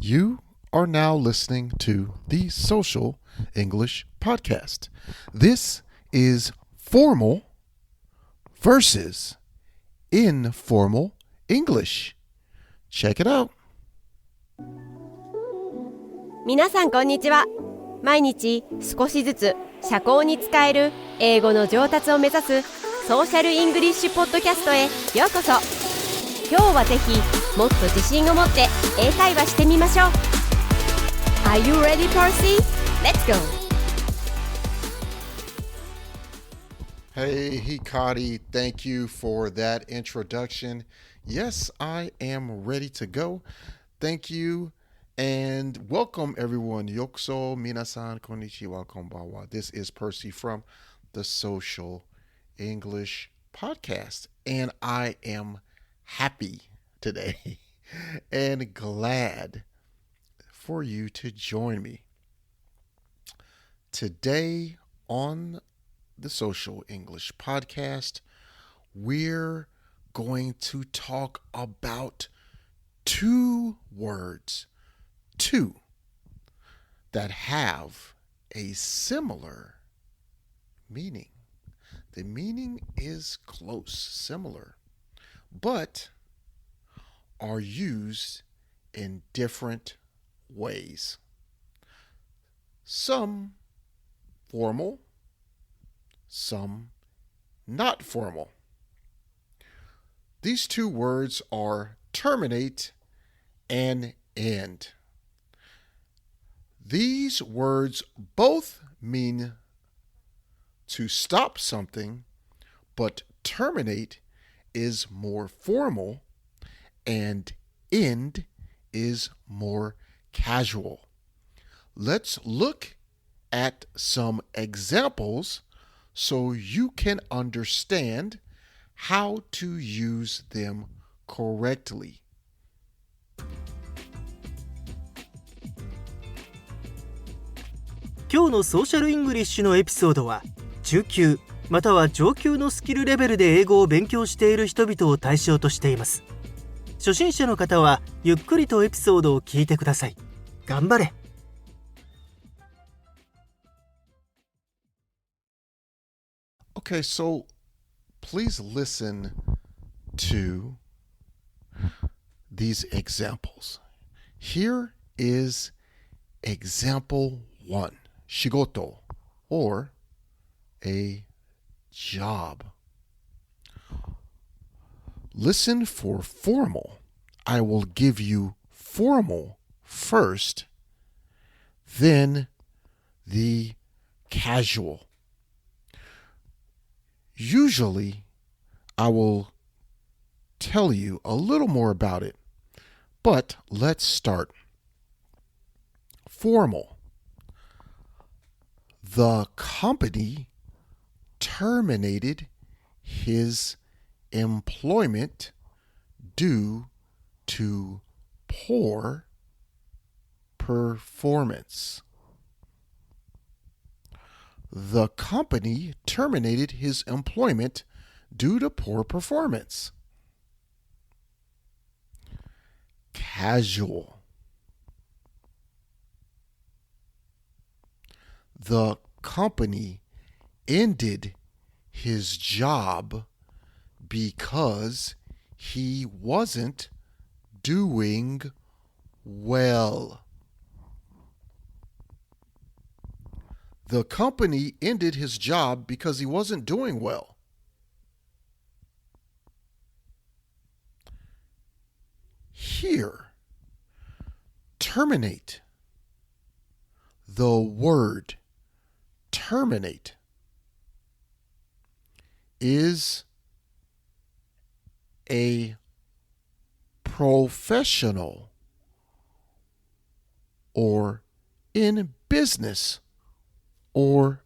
You are now listening to the Social English Podcast. This is formal versus informal English. Check it out. 皆さんこんにちは。毎日少しずつ社交に使える英語の上達を目指すソーシャルイングリッシュポッドキャストへようこそ。今日はぜひもっと自信を持って英会話してみましょう。 Are you ready, Percy? Let's go! Hey, Hikari, thank you for that introduction. Yes, I am ready to go. Thank you and welcome everyone. Yokuso, minasan, konnichiwa, konbanwa. This is Percy from the Social English Podcast, and I am happy today and glad for you to join me. Today on the Social English Podcast, we're going to talk about two words, that have a similar meaning. The meaning is close, similar, but are used in different ways. Some formal, some not formal. These two words are terminate and end. These words both mean to stop something, but terminate is more formal and end is more casual. Let's look at some examples so you can understand how to use them correctly. 今日のソーシャルイングリッシュのエピソードは中級または上級のスキルレベルで英語を勉強している人々を対象としています。初心者の方はゆっくりとエピソードを聞いてください。頑張れ。Okay, so please listen to these examples. Here is example 1. 仕事 or a job. Listen for formal. I will give you formal first, then the casual. Usually, I will tell you a little more about it, but let's start. Formal. The company terminated his employment due to poor performance. The company terminated his employment due to poor performance. Casual. The company ended his job because he wasn't doing well. The company ended his job because he wasn't doing well. Here, terminate. The word terminate is a professional or in business or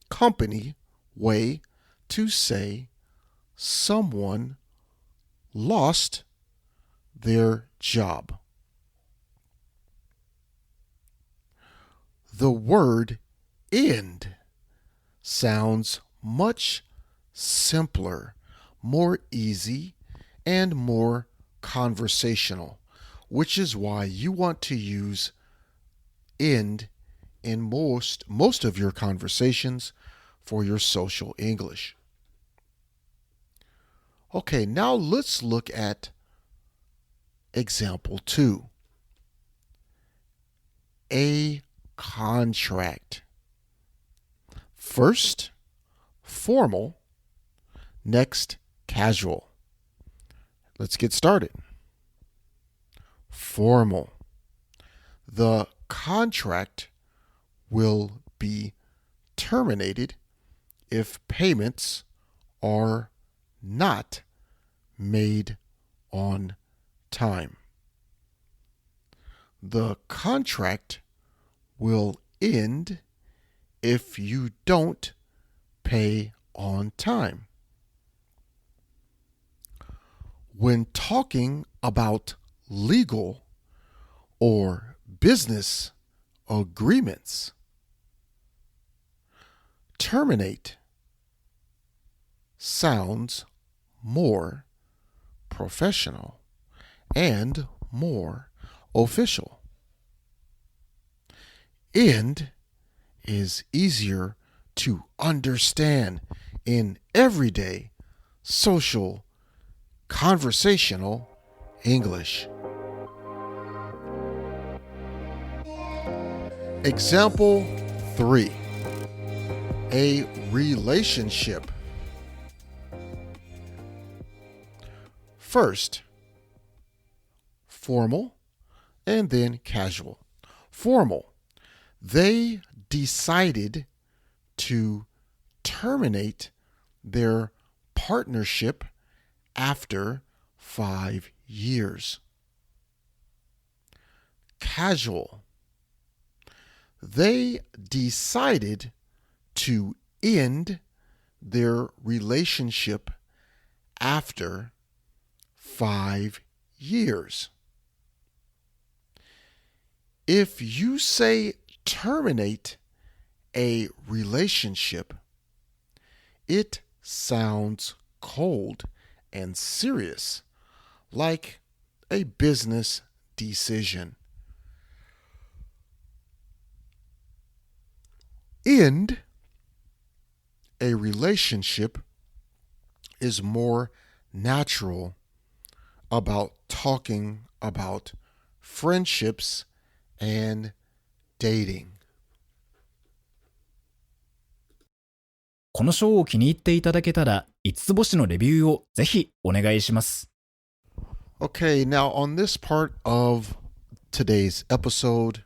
company way to say someone lost their job. The word end sounds much simpler, more easy, and more conversational. which is why you want to use end in most of your conversations for your social English. Okay, now let's look at example 2. A contract. First, formal. Next, casual. Let's get started. Formal. The contract will be terminated if payments are not made on time. The contract will end if you don't pay on time. When talking about legal or business agreements, terminate sounds more professional and more official. End is easier to understand in everyday social conversational English. Example 3. A relationship. First, formal and then casual. Formal. They decided to terminate their partnership after 5 years. Casual. They decided to end their relationship after 5 years. If you say terminate a relationship, it sounds cold and serious, like a business decision. End a relationship is more natural about talking about friendships and dating. この章を気に入っていただけたら5つ星のレビューをぜひお願いします。Okay, now on this part of today's episode,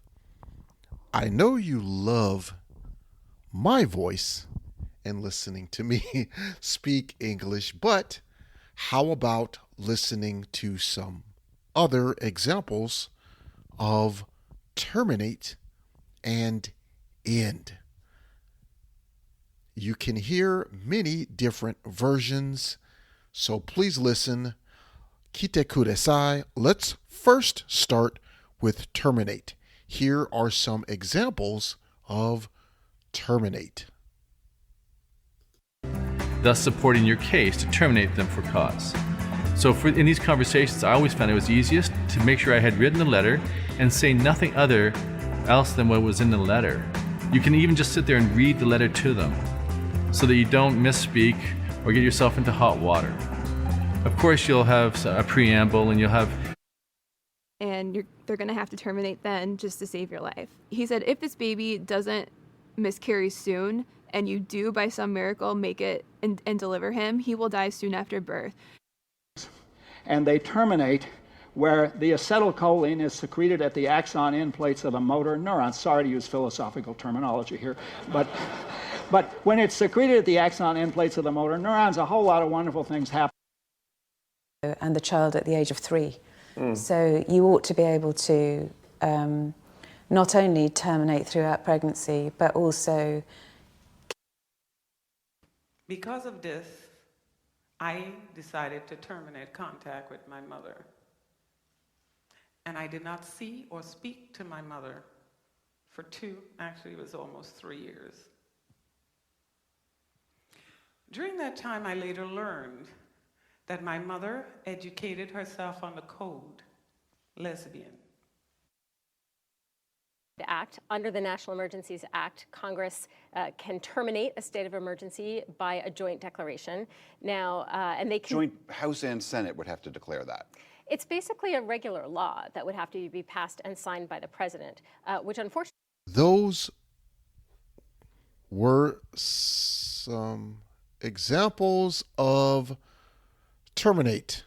I know you love my voice and listening to me speak English, but how about listening to some other examples of terminate and end? You can hear many different versions, so please listen. Kite kudasai. Let's first start with terminate. Here are some examples of terminate. Thus supporting your case to terminate them for cause. So in these conversations, I always found it was easiest to make sure I had written the letter and say nothing other else than what was in the letter. You can even just sit there and read the letter to them so that you don't misspeak or get yourself into hot water. Of course, you'll have a preamble and you'll have... And they're going to have to terminate then just to save your life. He said, if this baby doesn't miscarry soon, and you do by some miracle make it and deliver him, he will die soon after birth. And they terminate where the acetylcholine is secreted at the axon end plates of the motor neuron. Sorry to use philosophical terminology here, but when it's secreted at the axon end plates of the motor neurons, a whole lot of wonderful things happen. And the child at the age of 3. So you ought to be able to not only terminate throughout pregnancy, but also... Because of this, I decided to terminate contact with my mother. And I did not see or speak to my mother for actually it was almost 3 years. During that time, I later learned that my mother educated herself on the code lesbian. Act under the National Emergencies Act, Congress can terminate a state of emergency by a joint declaration. Now, and they can. Joint House and Senate would have to declare that. It's basically a regular law that would have to be passed and signed by the president, which unfortunately. Those were some examples of terminate.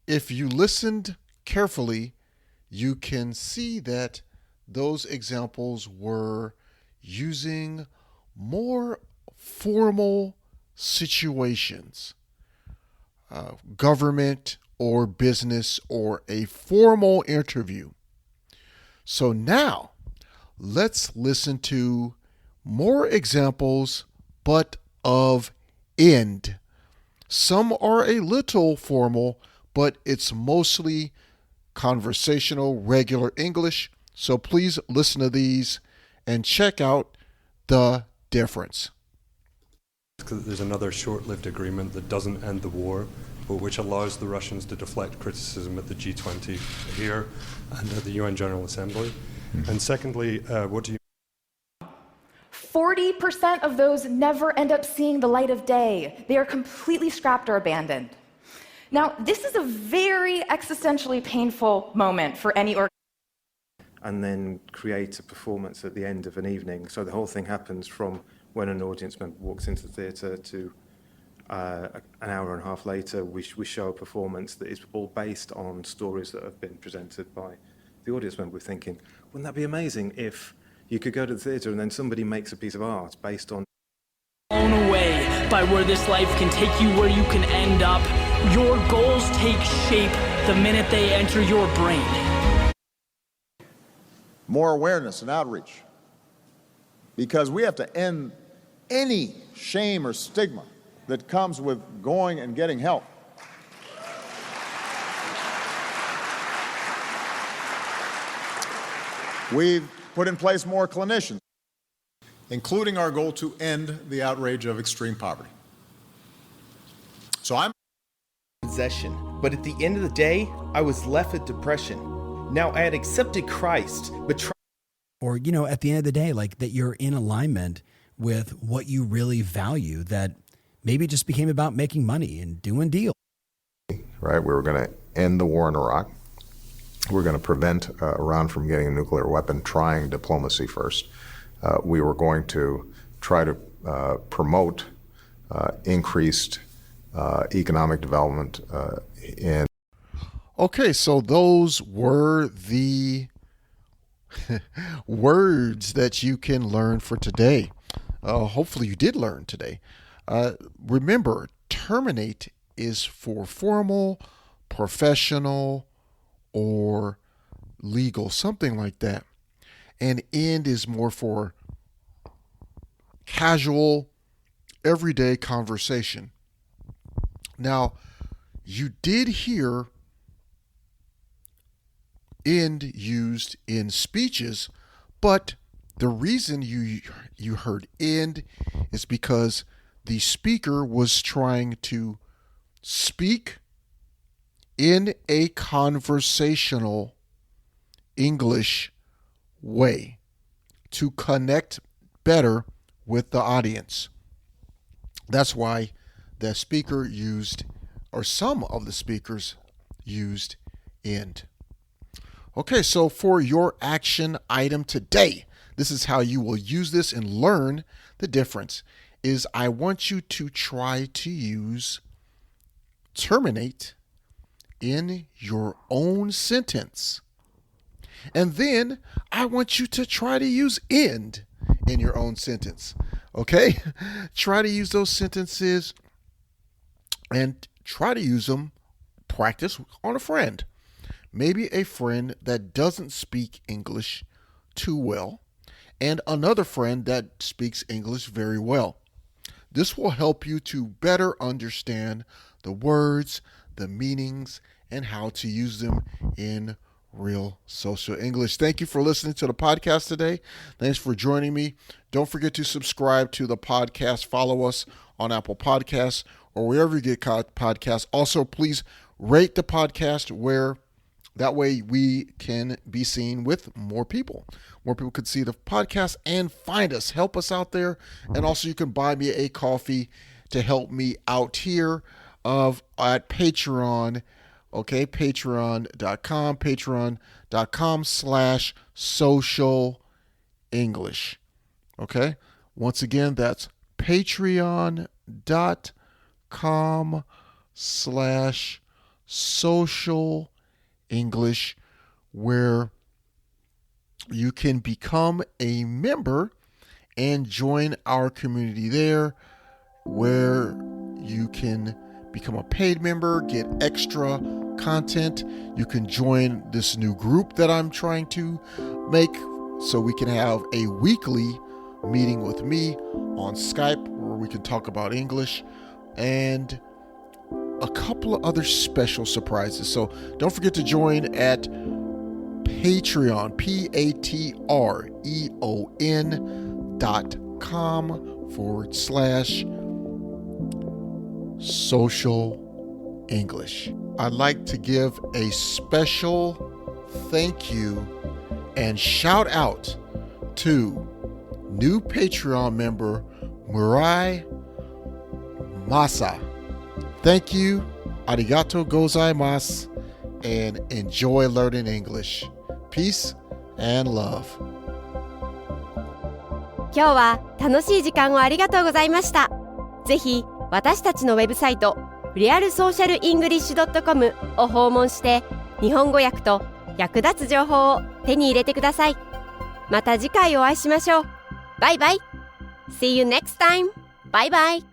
If you listened carefully, you can see that those examples were using more formal situations, government or business or a formal interview. So now let's listen to more examples, but of end. Some are a little formal, but it's mostly conversational, regular English. So please listen to these and check out the difference. There's another short-lived agreement that doesn't end the war, but which allows the Russians to deflect criticism at the G20 here and at the UN General Assembly. And secondly, what do you 40% of those never end up seeing the light of day. They are completely scrapped or abandoned. Now, this is a very existentially painful moment for any organization. And then create a performance at the end of an evening. So the whole thing happens from when an audience member walks into the theatre to an hour and a half later, we show a performance that is all based on stories that have been presented by the audience member. We're thinking, wouldn't that be amazing if you could go to the theatre and then somebody makes a piece of art based on... Blown away by where this life can take you, where you can end up. Your goals take shape the minute they enter your brain. More awareness and outreach, because we have to end any shame or stigma that comes with going and getting help. We've put in place more clinicians, including our goal to end the outrage of extreme poverty. So I'm possession, but at the end of the day, I was left with depression. Now I had accepted Christ, but or, you know, at the end of the day, like that you're in alignment with what you really value, that maybe it just became about making money and doing deals. Right? We were going to end the war in Iraq. We're going to prevent Iran from getting a nuclear weapon, trying diplomacy first. We were going to try to promote increased economic development in. Okay, so those were the words that you can learn for today. Hopefully you did learn today. Remember, terminate is for formal, professional, or legal, something like that. And end is more for casual, everyday conversation. Now, you did hear end used in speeches, but the reason you heard end is because the speaker was trying to speak in a conversational English way to connect better with the audience. That's why the speaker used, or some of the speakers used, end. Okay, so for your action item today, this is how you will use this and learn the difference, is I want you to try to use terminate in your own sentence. And then I want you to try to use end in your own sentence. Okay? Try to use those sentences and try to use them, practice on a friend. Maybe a friend that doesn't speak English too well, and another friend that speaks English very well. This will help you to better understand the words, the meanings, and how to use them in real social English. Thank you for listening to the podcast today. Thanks for joining me. Don't forget to subscribe to the podcast. Follow us on Apple Podcasts or wherever you get podcasts. Also, please rate the podcast where That way we can be seen with more people. More people could see the podcast and find us, help us out there. And also you can buy me a coffee to help me out here at Patreon. Okay, patreon.com/social English. Okay, once again, that's patreon.com/social English, where you can become a member and join our community there, where you can become a paid member, get extra content. You can join this new group that I'm trying to make so we can have a weekly meeting with me on Skype where we can talk about English and a couple of other special surprises. So don't forget to join at Patreon, patreon.com/social English. I'd like to give a special thank you and shout out to new Patreon member Murai Masa. Thank you, arigato gozaimasu, and enjoy learning English. Peace and love. 今日は楽しい時間をありがとうございました。ぜひ私たちのウェブサイトrealsocialenglish.com を訪問して日本語訳と役立つ情報を手に入れてください。また次回お会いしましょう。バイバイ。See you next time. Bye bye.